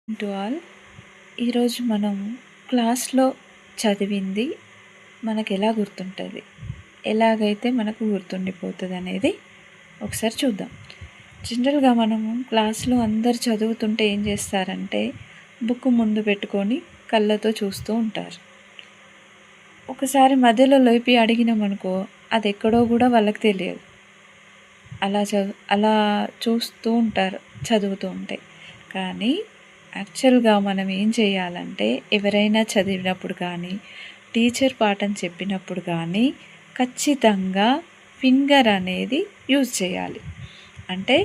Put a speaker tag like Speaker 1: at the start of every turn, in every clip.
Speaker 1: To all. ఈరోజు మనం క్లాస్లో చదివింది మనకెలా గుర్తుంటుంది, ఎలాగైతే మనకు గుర్తుండిపోతుంది అనేది ఒకసారి చూద్దాం. జనరల్గా మనము క్లాస్లో అందరు చదువుతుంటే ఏం చేస్తారంటే బుక్ ముందు పెట్టుకొని కళ్ళతో చూస్తూ ఉంటారు. ఒకసారి మధ్యలో లేపి అడిగినామనుకో అది ఎక్కడో కూడా వాళ్ళకి తెలియదు. అలా చూస్తూ ఉంటారు చదువుతూ ఉంటే. కానీ యాక్చువల్గా మనం ఏం చేయాలంటే ఎవరైనా చదివినప్పుడు కానీ టీచర్ పాఠం చెప్పినప్పుడు కానీ ఖచ్చితంగా ఫింగర్ అనేది యూజ్ చేయాలి. అంటే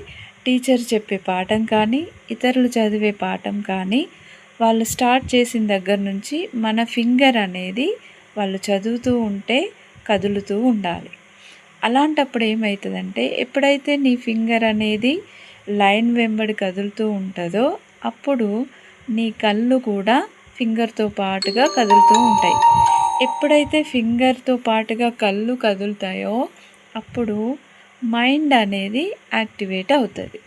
Speaker 1: టీచర్ చెప్పే పాఠం కానీ ఇతరులు చదివే పాఠం కానీ వాళ్ళు స్టార్ట్ చేసిన దగ్గర నుంచి మన ఫింగర్ అనేది వాళ్ళు చదువుతూ ఉంటే కదులుతూ ఉండాలి. అలాంటప్పుడు ఏమవుతుందంటే ఎప్పుడైతే నీ ఫింగర్ అనేది లైన్ వెంబడి కదులుతూ ఉంటుందో అప్పుడు నీ కళ్ళు కూడా ఫింగర్తో పాటుగా కదులుతూ ఉంటాయి. ఎప్పుడైతే ఫింగర్తో పాటుగా కళ్ళు కదులుతాయో అప్పుడు మైండ్ అనేది యాక్టివేట్ అవుతుంది.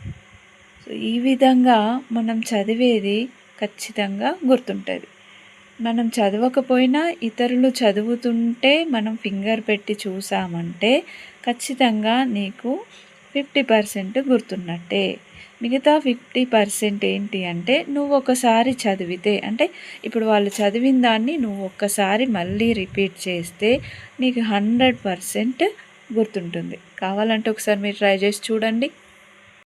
Speaker 1: సో ఈ విధంగా మనం చదివేది ఖచ్చితంగా గుర్తుంటుంది. మనం చదవకపోయినా ఇతరులు చదువుతుంటే మనం ఫింగర్ పెట్టి చూసామంటే ఖచ్చితంగా నీకు 50% గుర్తున్నట్టే. మిగతా 50% ఏంటి అంటే నువ్వు ఒకసారి చదివితే, అంటే ఇప్పుడు వాళ్ళు చదివిన దాన్ని నువ్వు ఒక్కసారి మళ్ళీ రిపీట్ చేస్తే నీకు 100% గుర్తుంటుంది. కావాలంటే ఒకసారి మీరు ట్రై చేసి చూడండి.